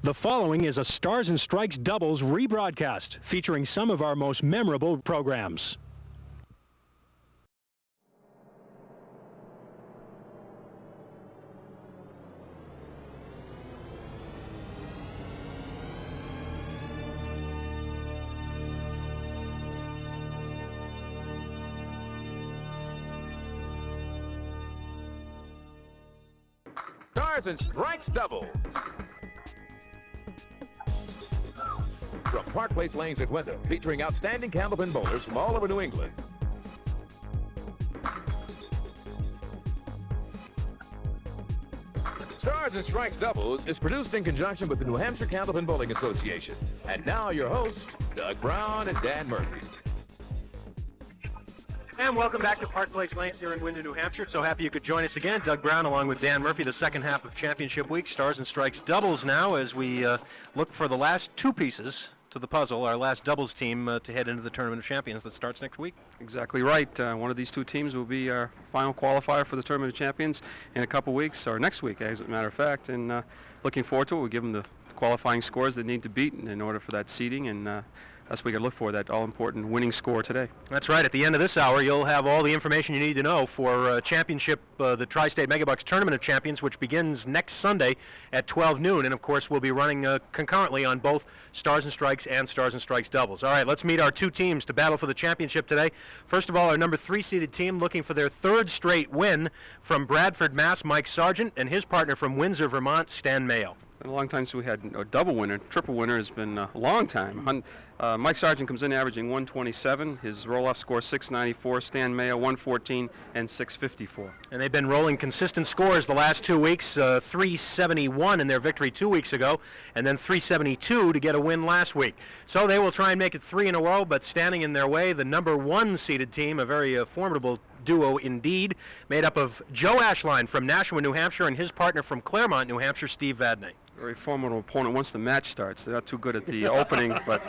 The following is a Stars and Strikes doubles rebroadcast featuring some of our most memorable programs. Stars and Strikes doubles. From Park Place Lanes at Windham, featuring outstanding Candlepin bowlers from all over New England. Stars and Strikes doubles is produced in conjunction with the New Hampshire Candlepin Bowling Association. And now your hosts, Doug Brown and Dan Murphy. And welcome back to Park Place Lanes here in Windham, New Hampshire. So happy you could join us again. Doug Brown along with Dan Murphy, the second half of Championship Week. Stars and Strikes doubles now as we look for the last two pieces to the puzzle, our last doubles team to head into the Tournament of Champions that starts next week. Exactly right. One of these two teams will be our final qualifier for the Tournament of Champions in a couple weeks, or next week as a matter of fact. And looking forward to it. We'll give them the qualifying scores they need to beat in order for that seeding, and that's what we got to look for, that all-important winning score today. That's right. At the end of this hour, you'll have all the information you need to know for Championship, the Tri-State Megabucks Tournament of Champions, which begins next Sunday at 12 noon. And, of course, we'll be running concurrently on both Stars and Strikes and Stars and Strikes doubles. All right, let's meet our two teams to battle for the championship today. First of all, our number 3-seeded team looking for their third straight win from Bradford, Mass, Mike Sargent, and his partner from Windsor, Vermont, Stan Mayo. Been a long time since we had a double winner. Triple winner has been a long time. Mike Sargent comes in averaging 127. His roll-off score 694. Stan Mayo 114 and 654. And they've been rolling consistent scores the last 2 weeks. 371 in their victory 2 weeks ago, and then 372 to get a win last week. So they will try and make it 3 in a row, but standing in their way, the number 1-seeded team, a very formidable duo indeed, made up of Joe Ashline from Nashua, New Hampshire, and his partner from Claremont, New Hampshire, Steve Vadney. Very formidable opponent once the match starts. They're not too good at the opening, but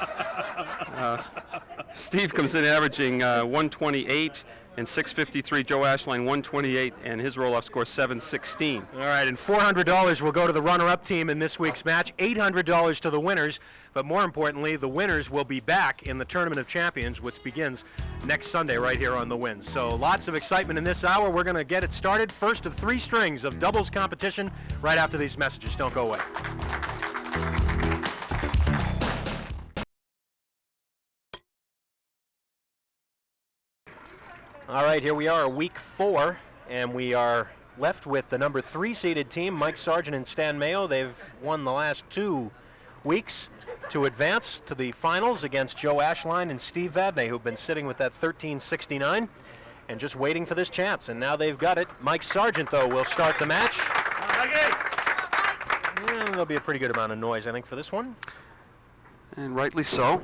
Steve comes in averaging 128 and 653. Joe Ashline 128 and his roll-off score 716. All right, and $400 will go to the runner-up team in this week's match, $800 to the winners, but more importantly, the winners will be back in the Tournament of Champions, which begins next Sunday right here on The Winds. So lots of excitement in this hour. We're going to get it started. First of 3 strings of doubles competition right after these messages. Don't go away. All right, here we are, week 4, and we are left with the number 3-seeded team, Mike Sargent and Stan Mayo. They've won the last 2 weeks to advance to the finals against Joe Ashline and Steve Vadney, who've been sitting with that 1369 and just waiting for this chance. And now they've got it. Mike Sargent, though, will start the match. Yeah, there'll be a pretty good amount of noise, I think, for this one. And rightly so.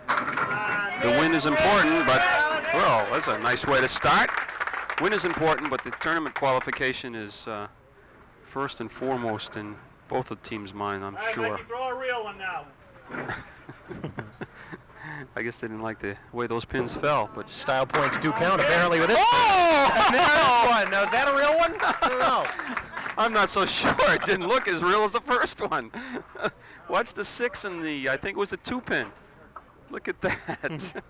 The win is important, but, well, that's a nice way to start. Win is important, but the tournament qualification is first and foremost in both of the teams' mind, I'm sure. Throw a real one now. I guess they didn't like the way those pins fell, but style points do count, apparently, with this. Oh! There's one. Now, is that a real one? I don't know. I'm not so sure. It didn't look as real as the first one. Watch the 6 and the, I think it was the 2-pin. Look at that.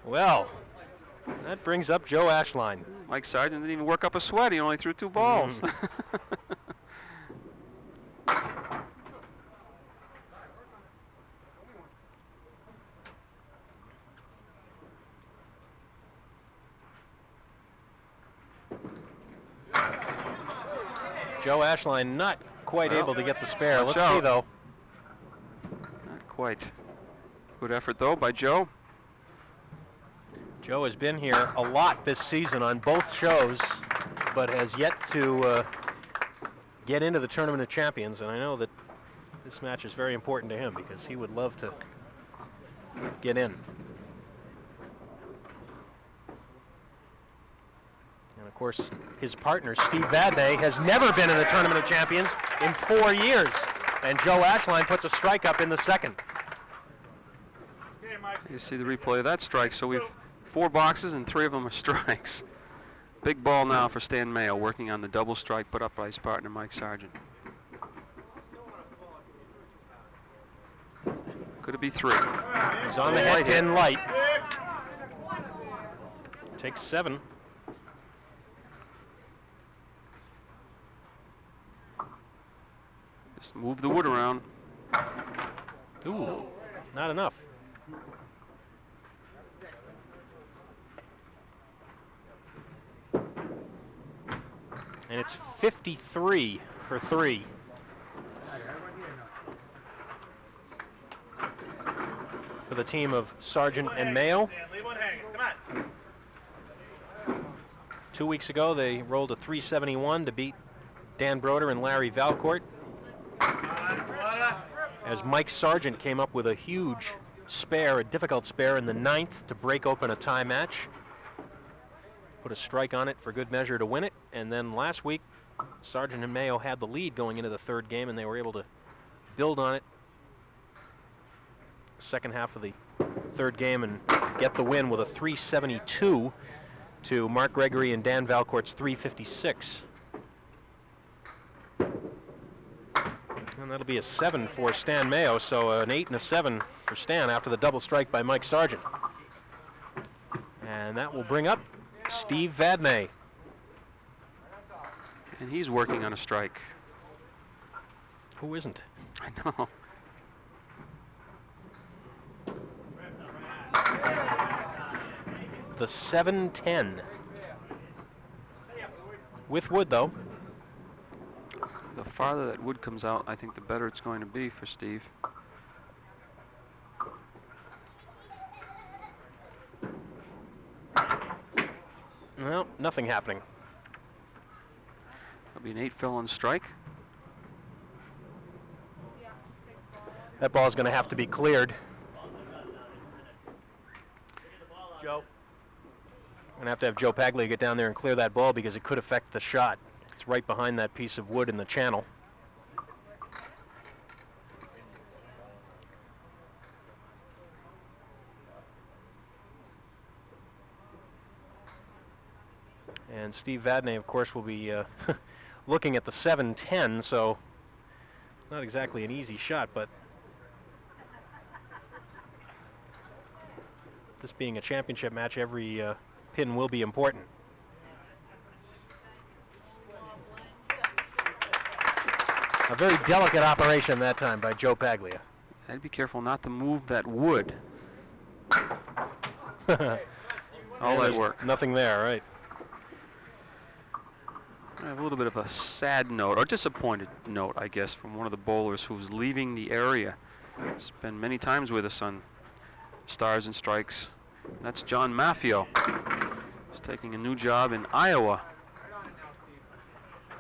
Well, that brings up Joe Ashline. Mike Sargent didn't even work up a sweat. He only threw 2 balls. Joe Ashline not quite able to get the spare. Let's out. see, though. Not quite. Good effort, though, by Joe. Joe has been here a lot this season on both shows, but has yet to get into the Tournament of Champions, and I know that this match is very important to him because he would love to get in. And, of course, his partner, Steve Vadney, has never been in the Tournament of Champions in 4 years, and Joe Ashline puts a strike up in the second. You see the replay of that strike. So we've 4 boxes and 3 of them are strikes. Big ball now for Stan Mayo, working on the double strike put up by his partner Mike Sargent. Could it be 3? He's on the head pin light. Takes 7. Just move the wood around. Ooh, not enough. And it's 53 for 3. For the team of Sargent and Mayo. 2 weeks ago, they rolled a 371 to beat Dan Broder and Larry Valcourt. As Mike Sargent came up with a huge spare, a difficult spare in the 9th to break open a tie match. Put a strike on it for good measure to win it. And then last week, Sargent and Mayo had the lead going into the 3rd game, and they were able to build on it second half of the 3rd game and get the win with a 372 to Mark Gregory and Dan Valcourt's 356. And that'll be a 7 for Stan Mayo, so an 8 and a 7 for Stan after the double strike by Mike Sargent. And that will bring up Steve Vadney. And he's working on a strike. Who isn't? I know. The 7-10. With wood, though. The farther that wood comes out, I think the better it's going to be for Steve. Well, nothing happening. That'll be an 8 fill on strike. That ball's going to have to be cleared. Joe. I'm going to have Joe Paglia get down there and clear that ball because it could affect the shot. It's right behind that piece of wood in the channel. And Steve Vadney, of course, will be looking at the 7-10, so not exactly an easy shot, but this being a championship match, every pin will be important. A very delicate operation that time by Joe Paglia. I'd be careful not to move that wood. All that work. Nothing there, right? I have a little bit of a sad note, or disappointed note, I guess, from one of the bowlers who's leaving the area. He's been many times with us on Stars and Strikes. That's John Maffio. He's taking a new job in Iowa.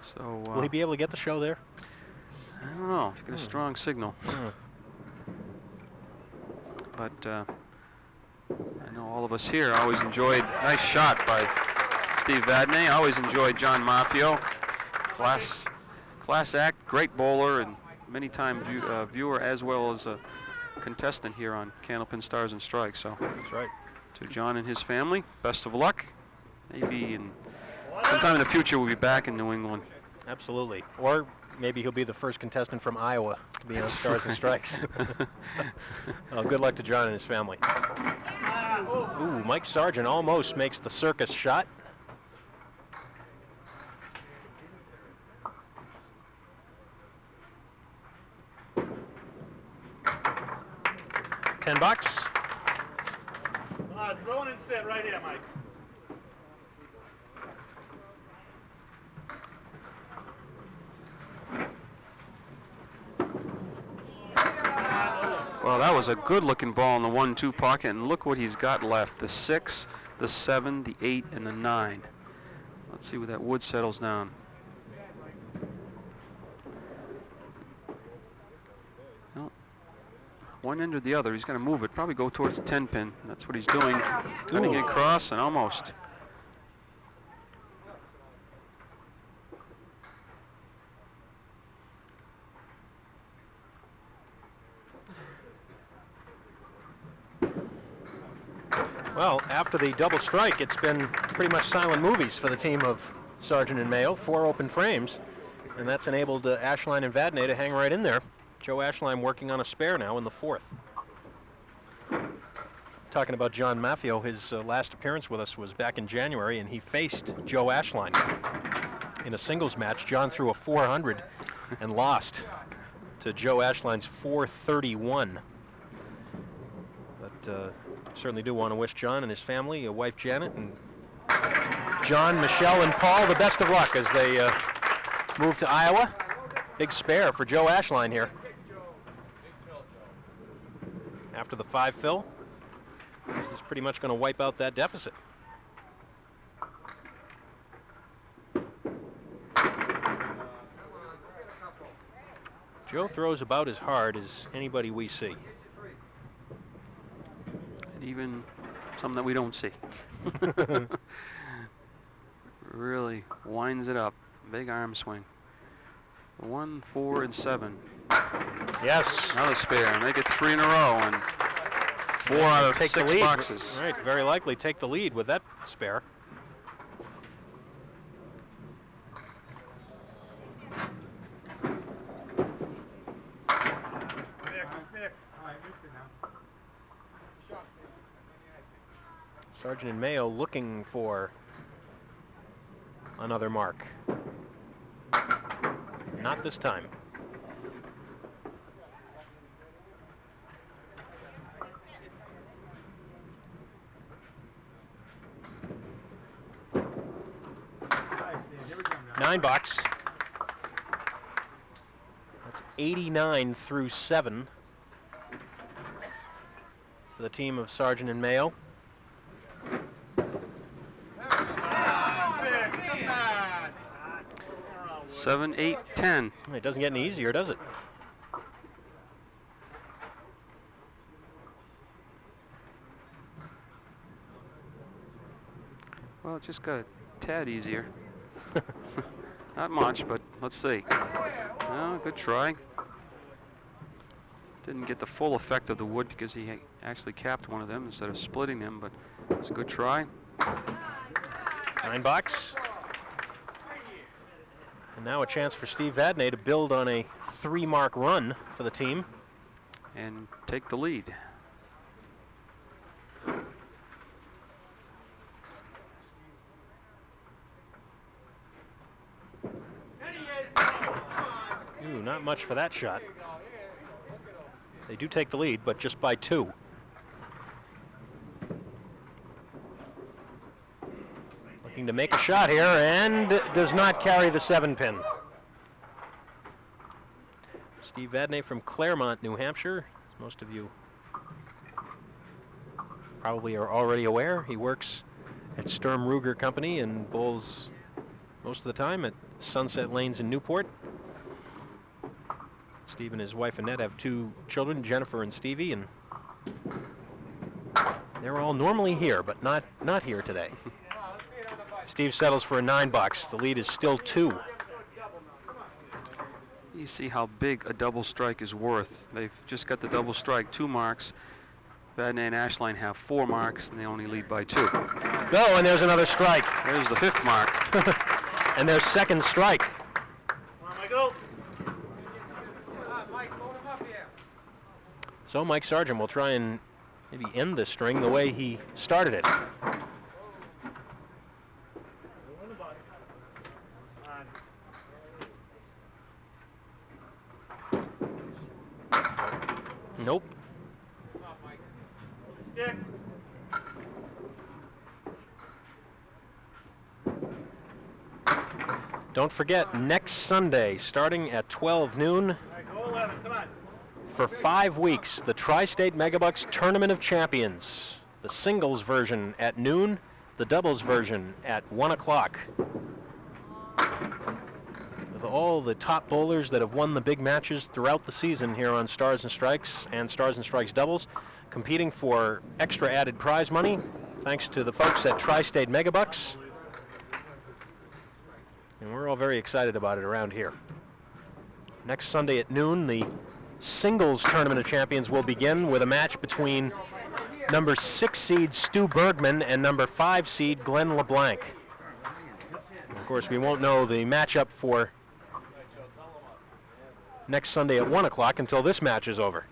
So will he be able to get the show there? I don't know. If you get a strong signal. But I know all of us here always enjoyed. Nice shot by Steve Vadney. I always enjoyed John Maffio. Class act, great bowler, and many time viewer as well as a contestant here on Candlepin Stars and Strikes. So that's right. To John and his family, best of luck. Maybe sometime in the future we'll be back in New England. Absolutely. Or maybe he'll be the first contestant from Iowa to be on Stars and Strikes. Well, good luck to John and his family. Ooh, Mike Sargent almost makes the circus shot. $10. Throw it and sit right here, Mike. Well, that was a good-looking ball in the 1-2 pocket, and look what he's got left. The 6, the 7, the 8, and the 9. Let's see where that wood settles down. Well, one end or the other. He's going to move it. Probably go towards the 10 pin. That's what he's doing. Cutting it across and almost. Well, after the double strike, it's been pretty much silent movies for the team of Sargent and Mayo. 4 open frames, and that's enabled Ashline and Vadney to hang right in there. Joe Ashline working on a spare now in the 4th. talking about John Maffio, his last appearance with us was back in January, and he faced Joe Ashline in a singles match. John threw a 400 and lost to Joe Ashline's 431. But certainly do want to wish John and his family, wife Janet, and John, Michelle, and Paul the best of luck as they move to Iowa. Big spare for Joe Ashline here. After the 5 fill, this is pretty much going to wipe out that deficit. Joe throws about as hard as anybody we see. And even some that we don't see. Really winds it up. Big arm swing. 1, 4, and 7. Yes. Another spare. Make it 3 in a row and 4 out of 6 boxes. Right, very likely take the lead with that spare. Sargent and Mayo looking for another mark. Not this time. $9. That's 89 through 7 for the team of Sargent and Mayo. Seven, 8, 10. It doesn't get any easier, does it? Well, it just got a tad easier. Not much, but let's see. Oh, good try. Didn't get the full effect of the wood because he actually capped one of them instead of splitting them, but it's a good try. $9. And now a chance for Steve Vadney to build on a 3-mark run for the team. And take the lead. Ooh, not much for that shot. They do take the lead, but just by 2. Looking to make a shot here and does not carry the 7-pin. Steve Vadney from Claremont, New Hampshire. Most of you probably are already aware. He works at Sturm Ruger Company and bowls most of the time at Sunset Lanes in Newport. Steve and his wife Annette have 2 children, Jennifer and Stevie, and they're all normally here, but not here today. Steve settles for a $9. The lead is still 2. You see how big a double strike is worth. They've just got the double strike, 2 marks. Vadney and Ashline have 4 marks, and they only lead by 2. Oh, and there's another strike. There's the 5th mark. And their second strike. So Mike Sargent will try and maybe end this string the way he started it. Nope. Don't forget, next Sunday, starting at 12 noon, for 5 weeks, the Tri-State Megabucks Tournament of Champions. The singles version at noon, the doubles version at 1 o'clock. With all the top bowlers that have won the big matches throughout the season here on Stars and Strikes and Stars and Strikes doubles, competing for extra added prize money, thanks to the folks at Tri-State Megabucks. And we're all very excited about it around here. Next Sunday at noon, the singles Tournament of Champions will begin with a match between number 6 seed Stu Bergman and number 5 seed Glenn LeBlanc. And of course, we won't know the matchup for next Sunday at 1 o'clock until this match is over.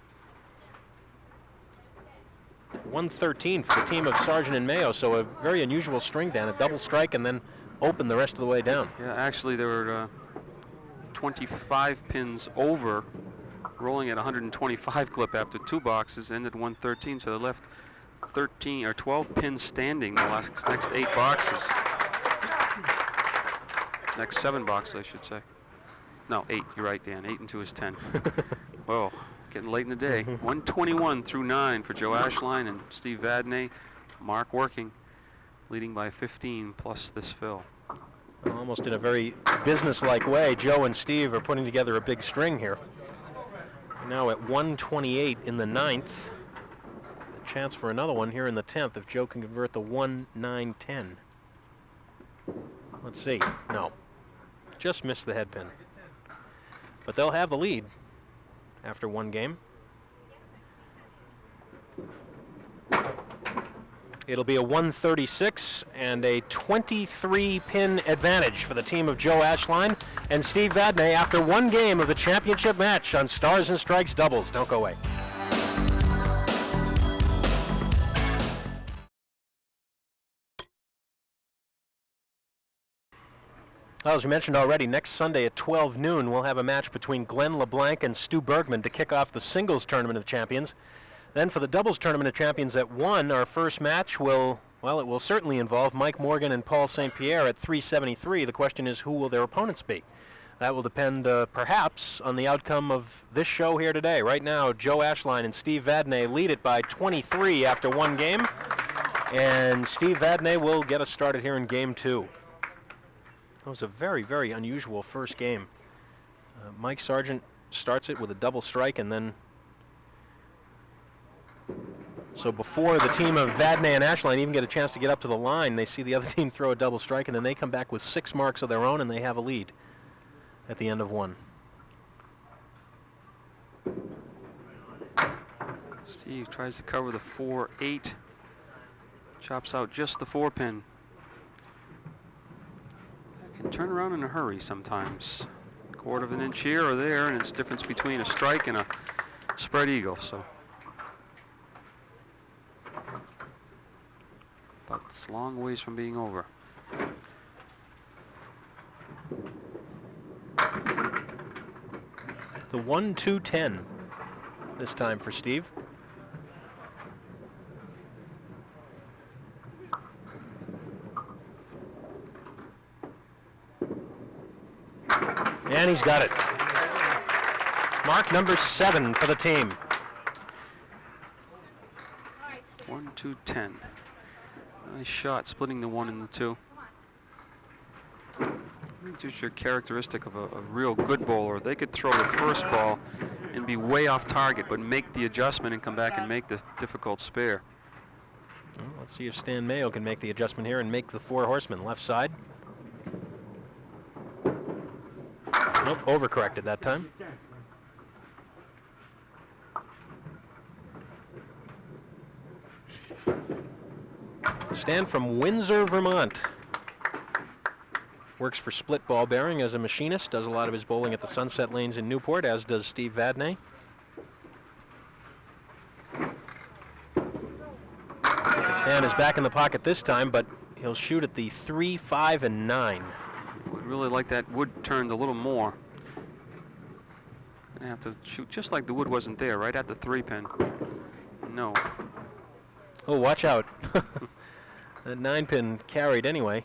113 for the team of Sargent and Mayo, so a very unusual string down, a double strike and then open the rest of the way down. Yeah, actually there were 25 pins over, rolling at 125 clip after 2 boxes, ended 113, so they left 13 or 12 pins standing the next 8 boxes. Next 7 boxes, I should say. No, 8, you're right, Dan. 8 and 2 is 10. Well, getting late in the day. 121 through 9 for Joe Ashline and Steve Vadney. Mark working, leading by 15 plus this fill. Almost in a very business-like way, Joe and Steve are putting together a big string here. Now at 128 in the 9th. A chance for another one here in the 10th if Joe can convert the 1-9-10. Let's see. No. Just missed the head pin. But they'll have the lead after one game. It'll be a 136 and a 23-pin advantage for the team of Joe Ashline and Steve Vadney after one game of the championship match on Stars and Strikes doubles. Don't go away. Well, as we mentioned already, next Sunday at 12 noon, we'll have a match between Glenn LeBlanc and Stu Bergman to kick off the singles tournament of champions. Then for the doubles tournament of champions at 1, our first match will certainly involve Mike Morgan and Paul St. Pierre at 373. The question is, who will their opponents be? That will depend, perhaps, on the outcome of this show here today. Right now, Joe Ashline and Steve Vadney lead it by 23 after one game. And Steve Vadney will get us started here in game 2. That was a very, very unusual first game. Mike Sargent starts it with a double strike, and then so before the team of Vadney and Ashline even get a chance to get up to the line, they see the other team throw a double strike, and then they come back with 6 marks of their own, and they have a lead at the end of one. Steve tries to cover the 4-8, chops out just the 4-pin. Can turn around in a hurry sometimes. 1/4 of an inch here or there, and it's the difference between a strike and a spread eagle. So, but it's a long ways from being over. The 1-2-10 this time for Steve. And he's got it. Mark number 7 for the team. 1-2-10. Nice shot, splitting the 1 and the 2. Just your characteristic of a real good bowler. They could throw the first ball and be way off target, but make the adjustment and come back and make the difficult spare. Well, let's see if Stan Mayo can make the adjustment here and make the 4 horsemen left side. Nope, overcorrected that time. Stan from Windsor, Vermont. Works for Split Ball Bearing as a machinist, does a lot of his bowling at the Sunset Lanes in Newport, as does Steve Vadney. Stan is back in the pocket this time, but he'll shoot at the 3, 5, and 9. Would really like that wood turned a little more. Gonna have to shoot just like the wood wasn't there, right at the 3-pin. No. Oh, watch out. That 9-pin carried anyway.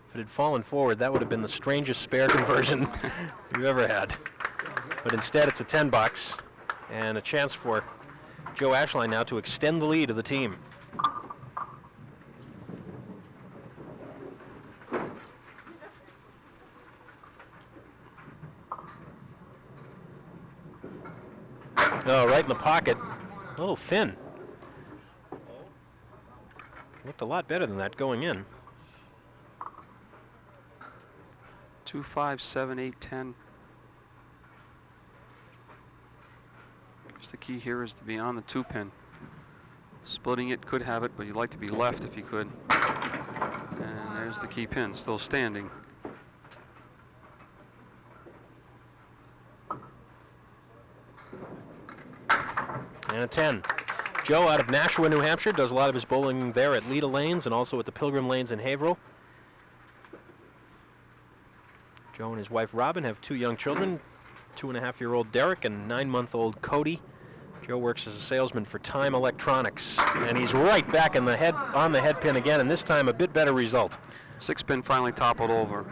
If it had fallen forward, that would have been the strangest spare conversion we've ever had. But instead, it's a 10 box and a chance for Joe Ashline now to extend the lead of the team. Oh, right in the pocket. A little thin. Looked a lot better than that going in. 2, 5, 7, 8, 10. I guess the key here is to be on the 2-pin. Splitting it could have it, but you'd like to be left if you could. And there's the key pin, still standing. And a 10. Joe out of Nashua, New Hampshire, does a lot of his bowling there at Leda Lanes and also at the Pilgrim Lanes in Haverhill. Joe and his wife Robin have 2 young children, 2.5-year-old Derek and 9-month-old Cody. Joe works as a salesman for Time Electronics, and he's right back on the head pin again, and this time a bit better result. 6-pin finally toppled over.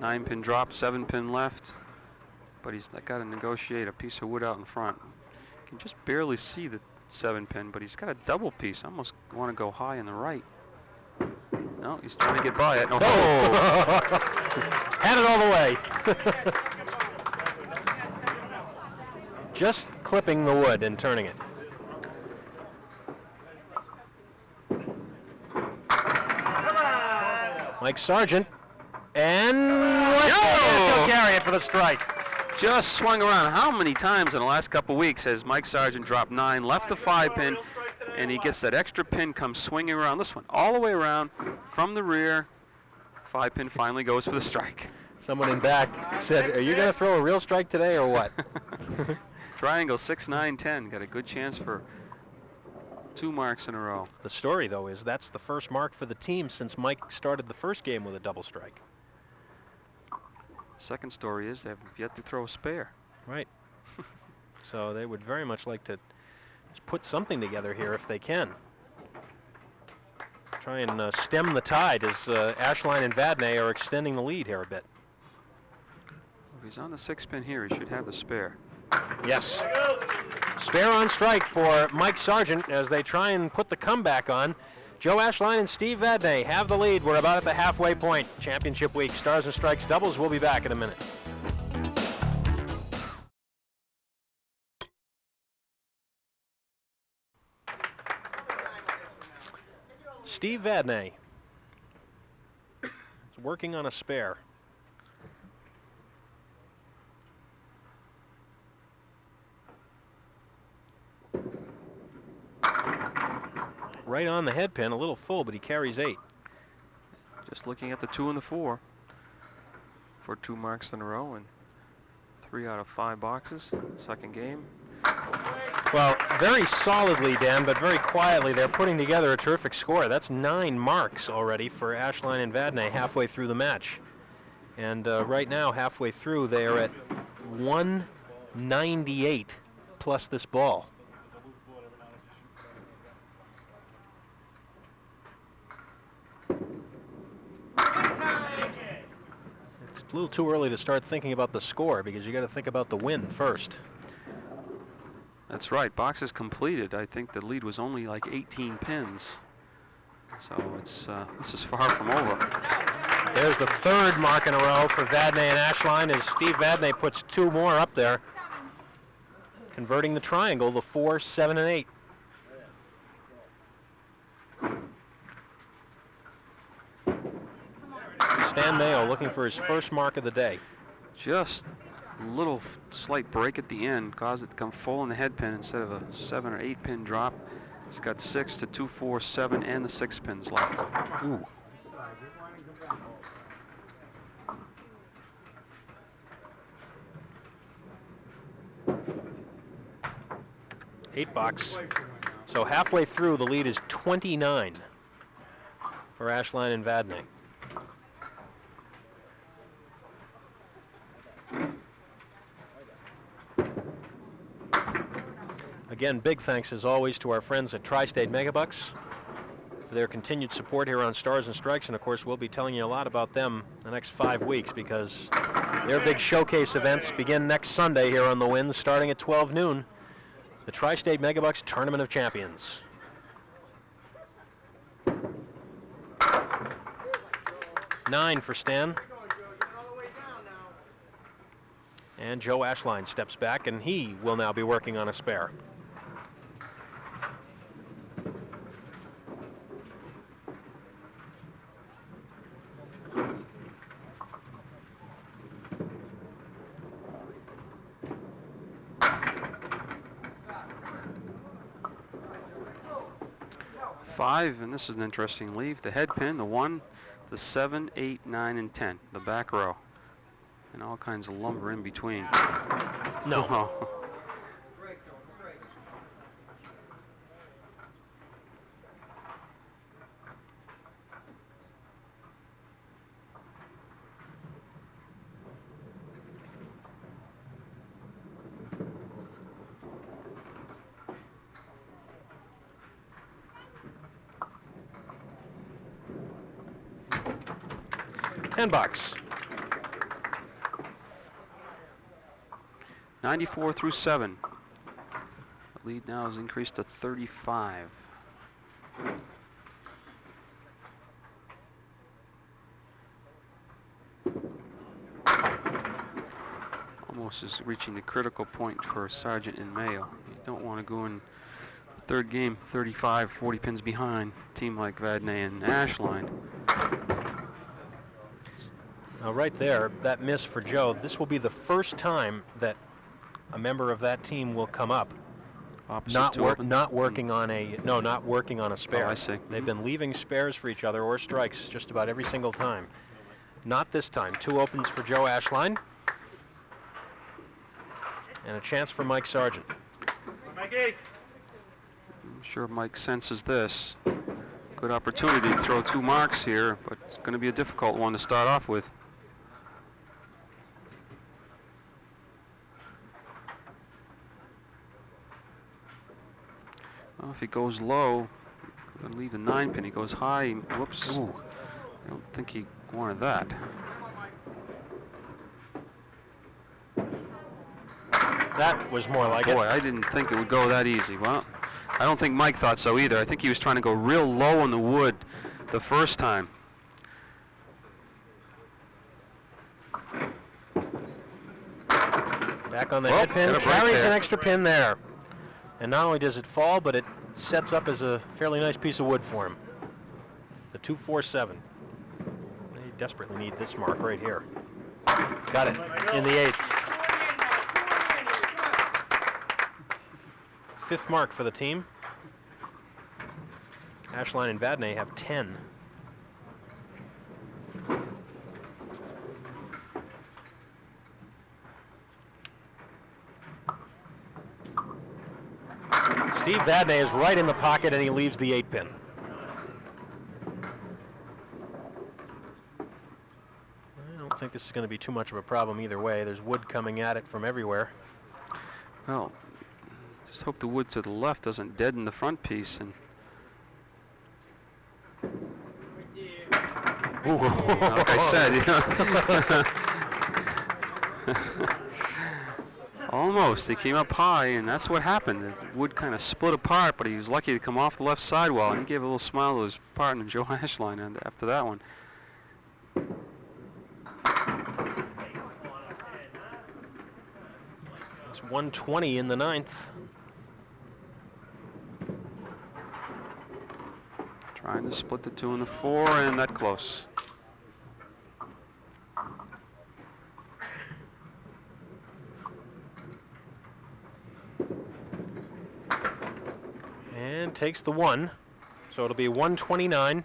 9-pin drop, 7-pin left, but he's got to negotiate a piece of wood out in front. You can just barely see the 7-pin, but he's got a double piece. I almost want to go high on the right. No, he's trying to get by it. No. Oh! Had it all the way. Just clipping the wood and turning it. Mike Sargent, and he'll carry it for the strike. Just swung around. How many times in the last couple weeks has Mike Sargent dropped 9, left the 5-pin, and he gets that extra pin, comes swinging around. This one all the way around from the rear. 5-pin finally goes for the strike. Someone in back said, "Are you going to throw a real strike today or what?" Triangle 6, 9, 10. Got a good chance for 2 marks in a row. The story, though, is that's the first mark for the team since Mike started the first game with a double strike. Second story is they have yet to throw a spare. Right. So they would very much like to just put something together here if they can. Try and stem the tide as Ashline and Vadney are extending the lead here a bit. If he's on the 6-pin here, he should have the spare. Yes. Spare on strike for Mike Sargent as they try and put the comeback on. Joe Ashline and Steve Vadney have the lead. We're about at the halfway point. Championship week. Stars and Strikes doubles. We'll be back in a minute. Steve Vadney is working on a spare. Right on the head pin, a little full, but he carries 8. Just looking at the 2 and the 4 for 2 marks in a row and 3 out of 5 boxes. Second game. Well, very solidly, Dan, but very quietly, they're putting together a terrific score. That's 9 marks already for Ashline and Vadney halfway through the match. And right now, halfway through, they are at 198 plus this ball. It's a little too early to start thinking about the score because you got to think about the win first. That's right. Boxes completed. I think the lead was only like 18 pins. So it's this is far from over. There's the 3rd mark in a row for Vadney and Ashline as Steve Vadney puts 2 more up there, converting the triangle, the 4, 7, and 8. Stan Mayo looking for his first mark of the day. Just a little slight break at the end caused it to come full in the head pin instead of a 7 or 8 pin drop. It's got 6 to 2, 4, 7, and the 6 pins left. Ooh. Eight box. So halfway through, the lead is 29 for Ashline and Vadney. Again, big thanks as always to our friends at Tri-State Megabucks for their continued support here on Stars and Strikes, and of course we'll be telling you a lot about them the next 5 weeks because their big showcase events begin next Sunday here on the Wind starting at 12 noon. The Tri-State Megabucks Tournament of Champions. Nine for Stan. And Joe Ashline steps back, and he will now be working on a spare. Five, and this is an interesting leave. The head pin, the 1, the 7, 8, 9, and 10. The back row. And all kinds of lumber in between. No. $10. 94 through 7. The lead now has increased to 35. Almost is reaching the critical point for Sargent and Mayo. You don't want to go in the third game 35, 40 pins behind a team like Vadney and Ashline. Now right there, that miss for Joe, this will be the first time that a member of that team will come up. Not working on a spare. Oh, I see. They've been leaving spares for each other or strikes just about every single time. Not this time. 2 opens for Joe Ashline. And a chance for Mike Sargent. I'm sure Mike senses this. Good opportunity to throw 2 marks here, but it's going to be a difficult one to start off with. Well, if he goes low, going to leave the 9 pin. He goes high. Whoops. Ooh. I don't think he wanted that. That was more like it. Boy, I didn't think it would go that easy. Well, I don't think Mike thought so either. I think he was trying to go real low on the wood the first time. Back on the head pin, carries an extra pin there. And not only does it fall, but it sets up as a fairly nice piece of wood for him. The 247. They desperately need this mark right here. Got it in the 8th. 5th mark for the team. Ashline and Vadney have 10. Steve Vadney is right in the pocket and he leaves the 8 pin. I don't think this is going to be too much of a problem either way. There's wood coming at it from everywhere. Well, just hope the wood to the left doesn't deaden the front piece. And like I said, you know. Almost. He came up high, and that's what happened. The wood kind of split apart, but he was lucky to come off the left sidewall, and he gave a little smile to his partner, Joe Ashline, and after that one. It's 120 in the 9th. Trying to split the 2 and the 4, and that close. And takes the 1. So it'll be 129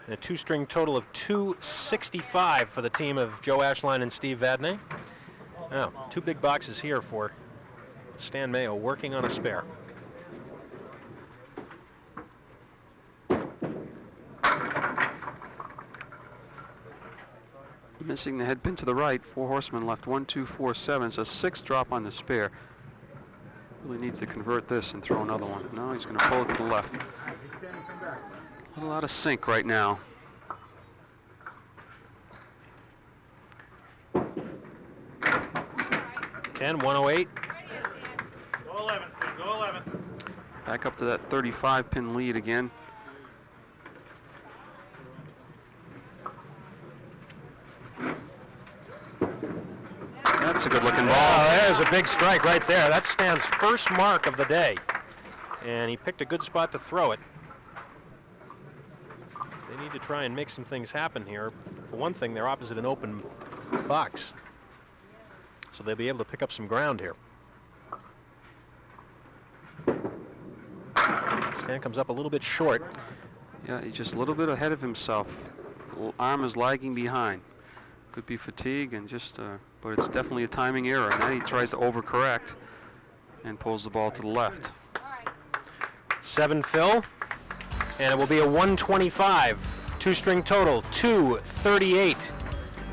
and a 2-string total of 265 for the team of Joe Ashline and Steve Vadney. Now, 2 big boxes here for Stan Mayo working on a spare. Missing the head pin to the right, 4 horsemen left, 1, 2, 4, 7. So 6 drop on the spare. Really needs to convert this and throw another one. No, he's going to pull it to the left. A little out of sync right now. Ten, 108. Go 11, Steve, go 11. Back up to that 35-pin lead again. That's a good-looking ball. Oh, there's a big strike right there. That's Stan's first mark of the day. And he picked a good spot to throw it. They need to try and make some things happen here. For one thing, they're opposite an open box. So they'll be able to pick up some ground here. Stan comes up a little bit short. Yeah, he's just a little bit ahead of himself. Arm is lagging behind. Could be fatigue and just, but it's definitely a timing error. And then he tries to overcorrect and pulls the ball to the left. 7 fill, and it will be a 125. 2-string total, 238.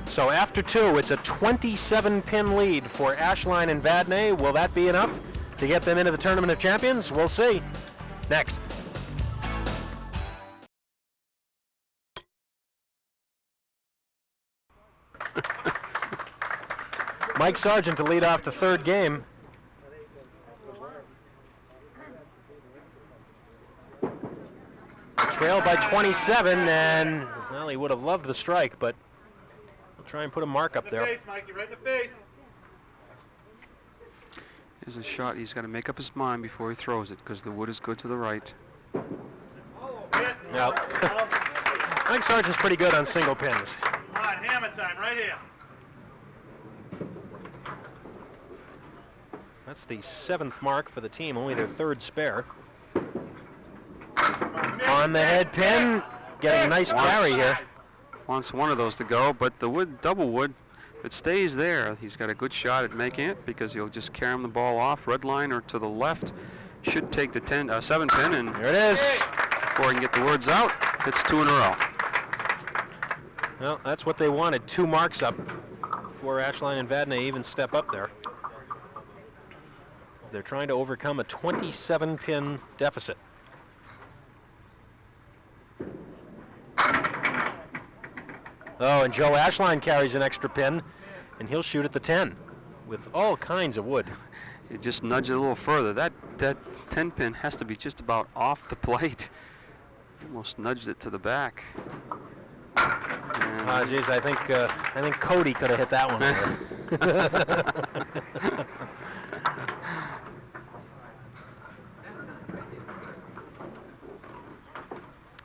So after 2, it's a 27-pin lead for Ashline and Vadney. Will that be enough to get them into the Tournament of Champions? We'll see. Next. Mike Sargent to lead off the third game. Trail by 27, and, well, he would have loved the strike, but we'll try and put a mark up there. Face, Mikey, right in the face. Here's a shot he's got to make up his mind before he throws it, because the wood is good to the right. Yeah. Mike Sargent's pretty good on single pins. Come on, hammer time, right here. That's the 7th mark for the team, only their 3rd spare. On the head pin, getting a nice carry here. Wants one of those to go, but the wood, double wood, if it stays there, he's got a good shot at making it because he'll just carry him the ball off, red line or to the left. Should take the 7 pin, and There it is. before he can get the words out, it's 2 in a row. Well, that's what they wanted, 2 marks up before Ashline and Vadney even step up there. They're trying to overcome a 27-pin deficit. Oh, and Joe Ashline carries an extra pin, and he'll shoot at the 10 with all kinds of wood. You just nudge it a little further. That 10 pin has to be just about off the plate. Almost nudged it to the back. And Geez, I think Cody could have hit that one over.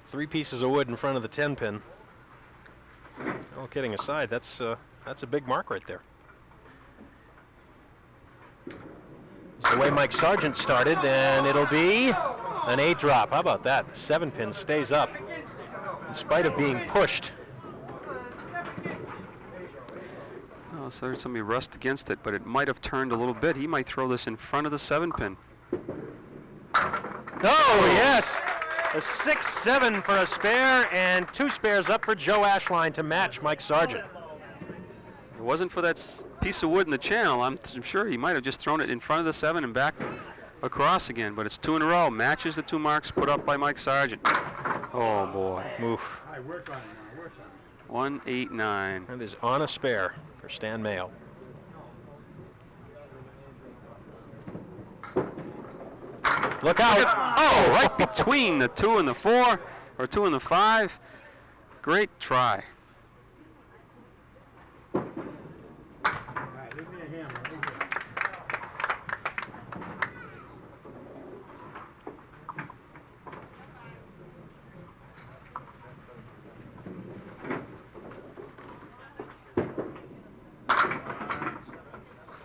3 pieces of wood in front of the 10 pin. All kidding aside, that's a big mark right there. It's the way Mike Sargent started, and it'll be an 8 drop. How about that? The 7 pin stays up in spite of being pushed. oh, so there's somebody rust against it, but it might have turned a little bit. He might throw this in front of the 7 pin. Oh, yes! A 6-7 for a spare, and 2 spares up for Joe Ashline to match Mike Sargent. If it wasn't for that piece of wood in the channel, I'm sure he might have just thrown it in front of the 7 and back across again, but it's 2 in a row. Matches the 2 marks put up by Mike Sargent. Oh, boy. Oof. I worked on it now, I worked on it. 189. That is on a spare for Stan Mayo. Look out! Oh, right between the 2 and the 4, or 2 and the 5. Great try. All right, leave me a hammer. Right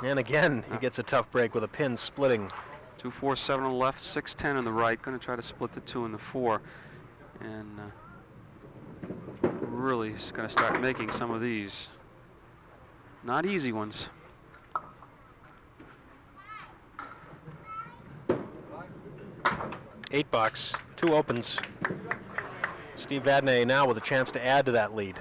here. And again, he gets a tough break with a pin splitting. 2-4-7 on the left, 6-10 on the right. Going to try to split the 2 and the 4. And really is going to start making some of these. Not easy ones. $8, 2 opens. Steve Vadney now with a chance to add to that lead.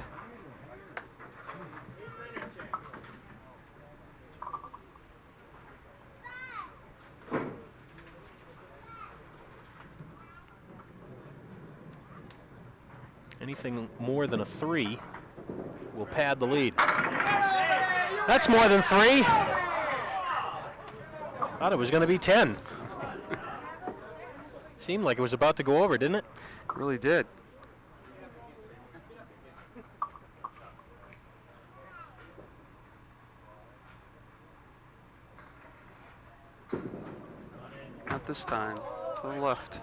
Anything more than a 3 will pad the lead. That's more than 3. Thought it was going to be 10. Seemed like it was about to go over, didn't it? Really did. Not this time. To the left.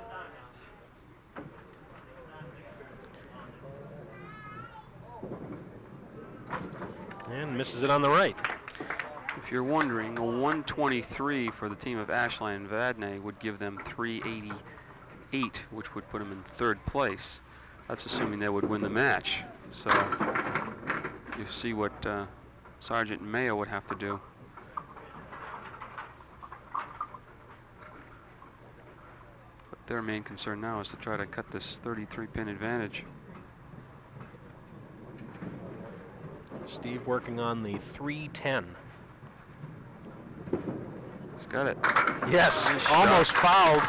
And misses it on the right. If you're wondering, a 123 for the team of Ashline and Vadney would give them 388, which would put them in 3rd place. That's assuming they would win the match. So you see what Sargent and Mayo would have to do. But their main concern now is to try to cut this 33-pin advantage. Steve working on the 310. He's got it. Yes, Nice almost shot. fouled.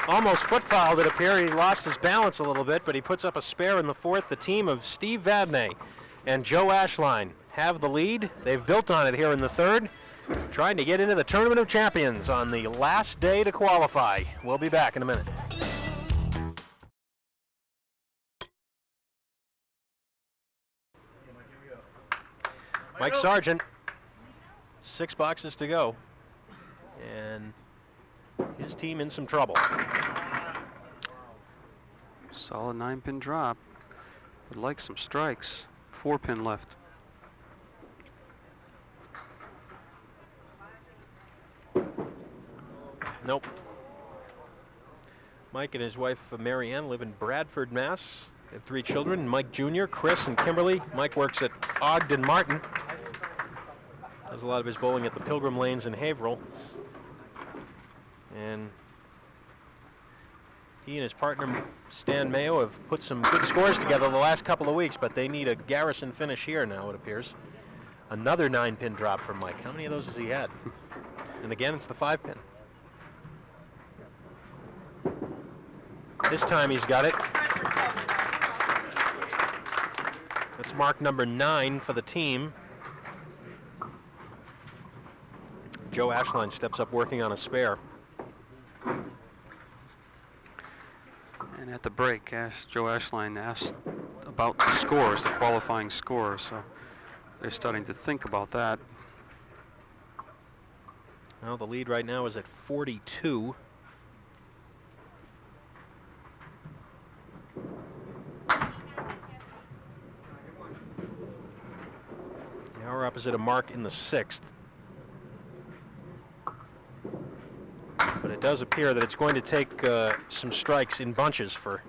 Almost foot fouled, it appeared. He lost his balance a little bit, but he puts up a spare in the 4th. The team of Steve Vadney and Joe Ashline have the lead. They've built on it here in the third, trying to get into the Tournament of Champions on the last day to qualify. We'll be back in a minute. Mike Sargent, 6 boxes to go, and his team in some trouble. Solid 9-pin drop. Would like some strikes. 4-pin left. Nope. Mike and his wife Mary Ann live in Bradford, Mass. They have 3 children, Mike Jr., Chris, and Kimberly. Mike works at Ogden Martin. Does a lot of his bowling at the Pilgrim Lanes in Haverhill. And he and his partner Stan Mayo have put some good scores together the last couple of weeks, but they need a garrison finish here now, it appears. Another 9-pin drop from Mike. How many of those has he had? And again, it's the 5-pin. This time he's got it. That's mark number 9 for the team. Joe Ashline steps up working on a spare. And at the break, Joe Ashline asked about the scores, the qualifying scores. So they're starting to think about that. Well, the lead right now is at 42. Now we're opposite a mark in the 6th. But it does appear that it's going to take some strikes in bunches for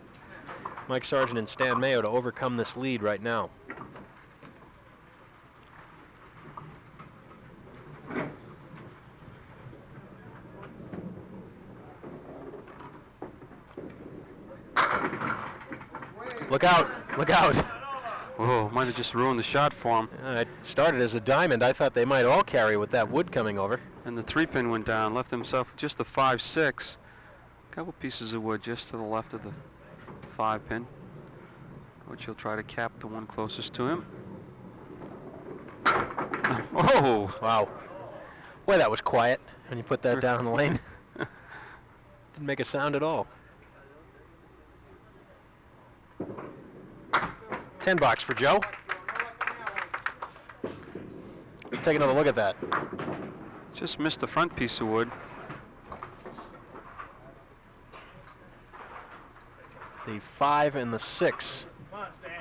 Mike Sargent and Stan Mayo to overcome this lead right now. Look out, look out. Whoa, might have just ruined the shot for him. It started as a diamond. I thought they might all carry with that wood coming over. And the 3-pin went down, left himself with just the 5-6. A couple pieces of wood just to the left of the 5-pin, which he'll try to cap the one closest to him. Oh, wow. Boy, that was quiet when you put that down in the lane. Didn't make a sound at all. 10 bucks for Joe. Take another look at that. Just missed the front piece of wood. The 5 and the 6. Come on, Stan.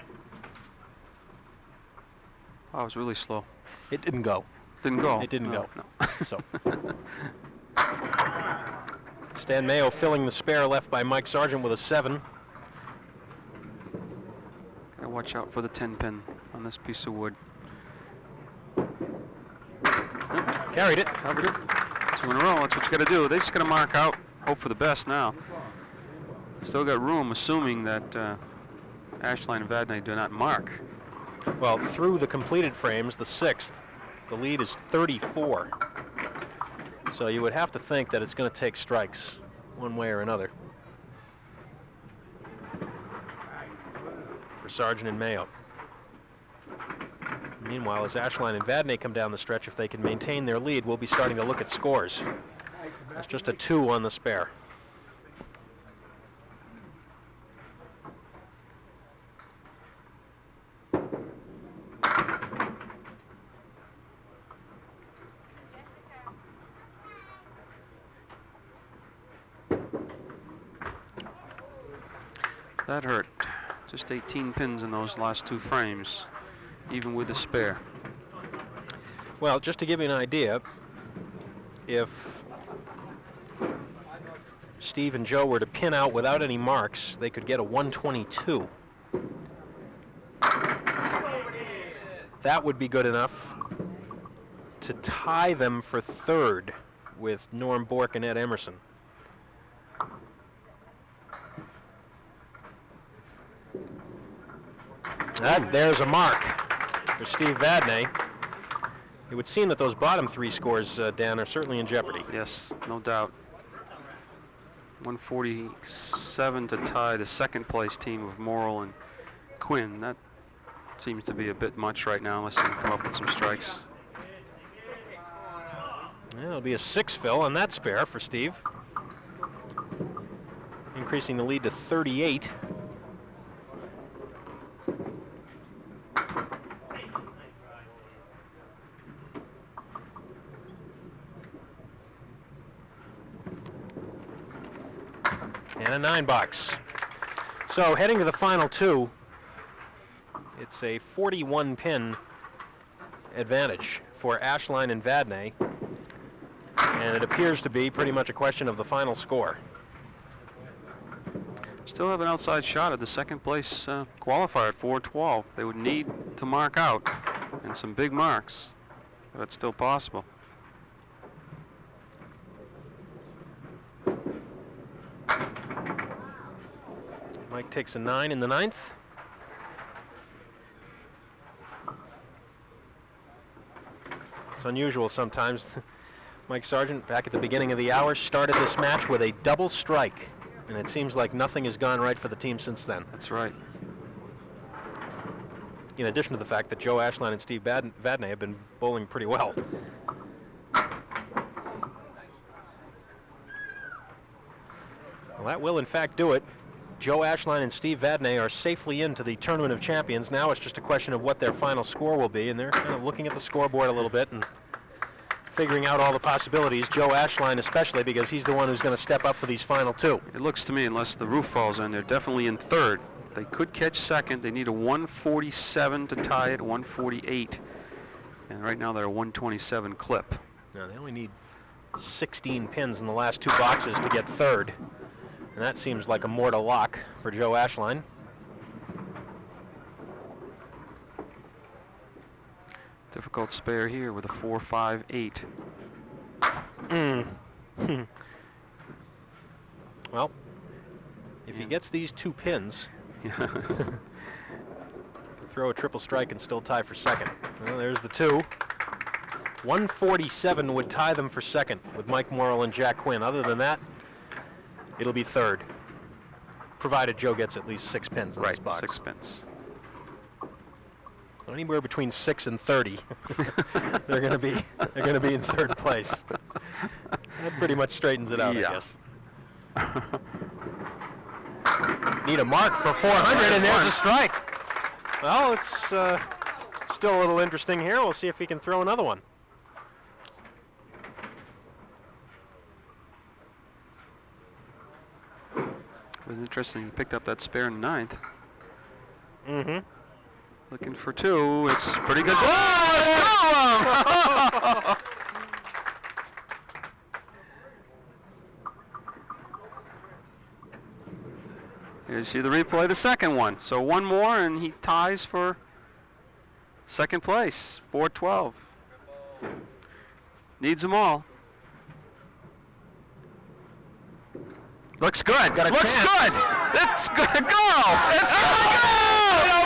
Oh, it was really slow. It didn't go. Didn't go. It didn't No, go. no. So. Stan Mayo filling the spare left by Mike Sargent with a 7. Gotta watch out for the 10-pin on this piece of wood. Carried it. Covered it. 2 in a row. That's what you got to do. They just got to mark out. Hope for the best now. Still got room, assuming that Ashline and Vadney do not mark. Well, through the completed frames, the 6th, the lead is 34. So you would have to think that it's going to take strikes one way or another for Sargent and Mayo. Meanwhile, as Ashline and Vadney come down the stretch, if they can maintain their lead, we'll be starting to look at scores. That's just a 2 on the spare. That hurt. Just 18 pins in those last 2 frames, even with the spare. Well, just to give you an idea, if Steve and Joe were to pin out without any marks, they could get a 122. That would be good enough to tie them for 3rd with Norm Bork and Ed Emerson. There's a mark for Steve Vadney. It would seem that those bottom 3 scores, Dan, are certainly in jeopardy. Yes, no doubt. 147 to tie the 2nd place team of Morrill and Quinn. That Seems to be a bit much right now unless you can come up with some strikes. Yeah, it'll be a 6 fill on that spare for Steve. Increasing the lead to 38. And a 9 box. So heading to the final 2, it's a 41 pin advantage for Ashline and Vadney. And it appears to be pretty much a question of the final score. Still have an outside shot at the second place qualifier at 412. They would need to mark out, and some big marks, but it's still possible. Mike takes a 9 in the 9th. It's unusual sometimes. Mike Sargent, back at the beginning of the hour, started this match with a double strike, and it seems like nothing has gone right for the team since then. That's right. In addition to the fact that Joe Ashline and Steve Vadney have been bowling pretty well. Well, that will in fact do it. Joe Ashline and Steve Vadney are safely into the Tournament of Champions. Now it's just a question of what their final score will be, and they're kind of looking at the scoreboard a little bit and figuring out all the possibilities. Joe Ashline especially, because he's the one who's going to step up for these final 2. It looks to me, unless the roof falls in, they're definitely in third. They could catch second. They need a 147 to tie it, 148. And right now they're a 127 clip. Now they only need 16 pins in the last 2 boxes to get third. And that seems like a mortal lock for Joe Ashline. Difficult spare here with a 4-5-8. Well, if he gets these 2 pins, throw a triple strike and still tie for second. Well, there's the 2. 147 would tie them for second with Mike Morrill and Jack Quinn. Other than that, it'll be third, provided Joe gets at least 6 pins in this box. 6 pins. So anywhere between 6 and 30, they're going to be in third place. That pretty much straightens it out, I guess. Need a mark for 400, and there's a strike. Well, it's still a little interesting here. We'll see if he can throw another one. It was interesting. He picked up that spare in the 9th. Mm-hmm. Looking for 2. It's pretty good. Oh, it's 2 of them! Here you see the replay, the second one. So 1 more, and he ties for second place, 412. Needs them all. Looks good. Looks good. It's gonna go. It's gonna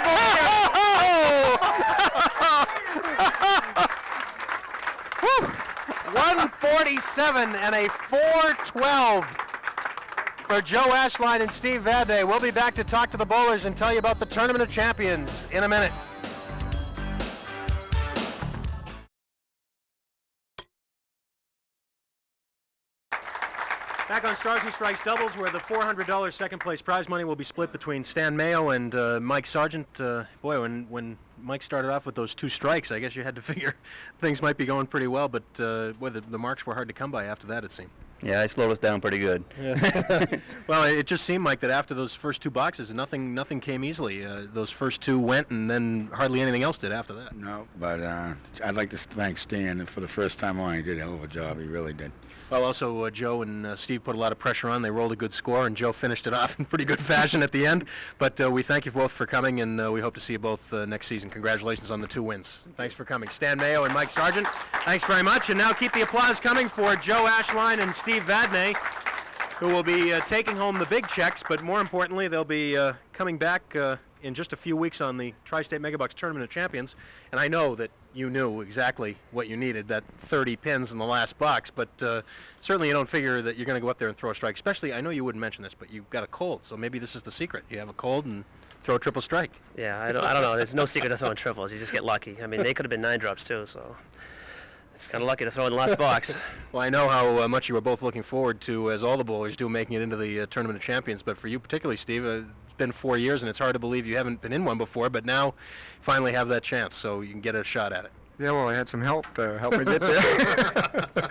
go. 147 and a 412 for Joe Ashline and Steve Vadney. We'll be back to talk to the bowlers and tell you about the Tournament of Champions in a minute. Back on Stars and Strikes doubles, where the $400 second place prize money will be split between Stan Mayo and Mike Sargent. Boy, when Mike started off with those 2 strikes, I guess you had to figure things might be going pretty well, but boy, the marks were hard to come by after that, it seemed. Yeah, I slowed us down pretty good. Yeah. Well, it just seemed like that after those first 2 boxes, nothing came easily. Those first 2 went, and then hardly anything else did after that. No, but I'd like to thank Stan for the first time on. He did a hell of a job. He really did. Well, also Joe and Steve put a lot of pressure on. They rolled a good score, and Joe finished it off in pretty good fashion at the end. But we thank you both for coming, and we hope to see you both next season. Congratulations on the 2 wins. Thanks for coming. Stan Mayo and Mike Sargent, thanks very much. And now keep the applause coming for Joe Ashline and Steve Vadney, who will be taking home the big checks, but more importantly, they'll be coming back in just a few weeks on the Tri-State Megabucks Tournament of Champions. And I know that you knew exactly what you needed, that 30 pins in the last box, but certainly you don't figure that you're going to go up there and throw a strike. Especially, I know you wouldn't mention this, but you've got a cold, so maybe this is the secret. You have a cold and throw a triple strike. Yeah, I don't know. There's no secret to throwing triples. You just get lucky. I mean, they could have been 9 drops too, so it's kind of lucky to throw in the last box. Well, I know how much you were both looking forward to, as all the bowlers do, making it into the Tournament of Champions. But for you particularly, Steve, it's been 4 years, and it's hard to believe you haven't been in one before. But now, finally have that chance, so you can get a shot at it. Yeah, well, I had some help to help me get there.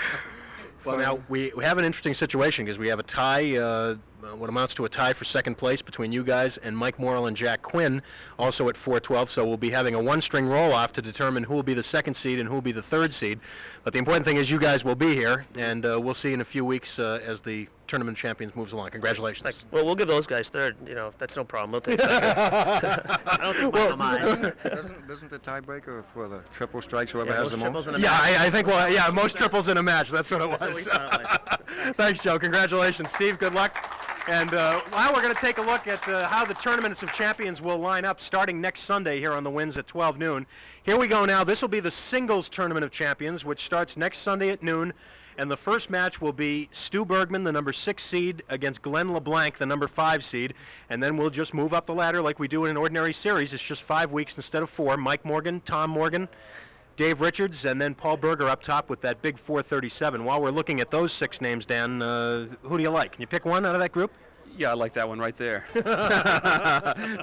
Well, now, we have an interesting situation because we have a tie, what amounts to a tie for second place between you guys and Mike Morrill and Jack Quinn, also at 412. So we'll be having a one-string roll-off to determine who will be the second seed and who will be the third seed. But the important thing is you guys will be here, and we'll see in a few weeks as the Tournament of Champions moves along. Congratulations. Well, we'll give those guys third. You know, that's no problem. We'll take second. I don't think Mike will mind. Doesn't the tiebreaker for the triple strikes, whoever Yeah, has the most most? triples in a match. Yeah, I think, well, yeah, most triples in a match. That's what it That's what was. we thought, like. Thanks, Joe. Congratulations. Steve, good luck. And now we're going to take a look at how the Tournaments of Champions will line up starting next Sunday here on the Winds at 12 noon. Here we go now. This will be the Singles Tournament of Champions, which starts next Sunday at noon. And the first match will be Stu Bergman, the number 6 seed, against Glenn LeBlanc, the number 5 seed. And then we'll just move up the ladder like we do in an ordinary series. It's just 5 weeks instead of 4. Mike Morgan, Tom Morgan, Dave Richards, and then Paul Berger up top with that big 437. While we're looking at those 6 names, Dan, who do you like? Can you pick one out of that group? Yeah, I like that one right there.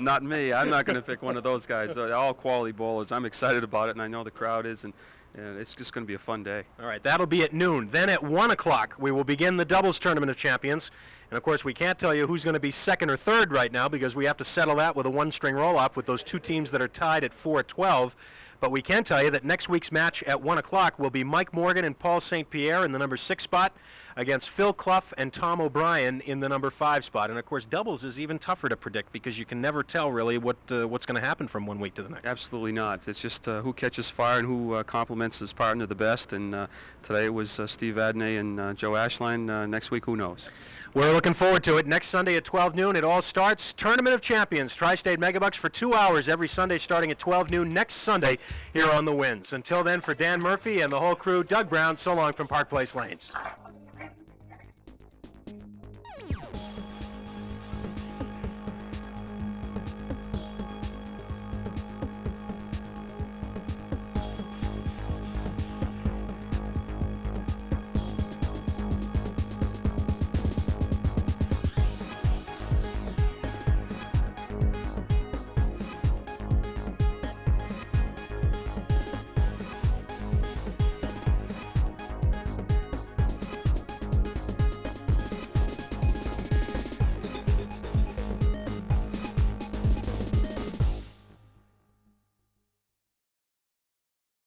Not me. I'm not going to pick one of those guys. They're all quality bowlers. I'm excited about it, and I know the crowd is, and it's just going to be a fun day. All right, that'll be at noon. Then at 1 o'clock, we will begin the Doubles Tournament of Champions. And, of course, we can't tell you who's going to be second or third right now because we have to settle that with a one-string roll-off with those 2 teams that are tied at 4-12. But we can tell you that next week's match at 1 o'clock will be Mike Morgan and Paul St. Pierre in the number 6 spot against Phil Clough and Tom O'Brien in the number 5 spot. And, of course, doubles is even tougher to predict because you can never tell really what's going to happen from one week to the next. Absolutely not. It's just who catches fire and who complements his partner the best. And today it was Steve Vadney and Joe Ashline. Next week, who knows? We're looking forward to it. Next Sunday at 12 noon, it all starts. Tournament of Champions, Tri-State Megabucks for 2 hours every Sunday starting at 12 noon next Sunday here on the Winds. Until then, for Dan Murphy and the whole crew, Doug Brown, so long from Park Place Lanes.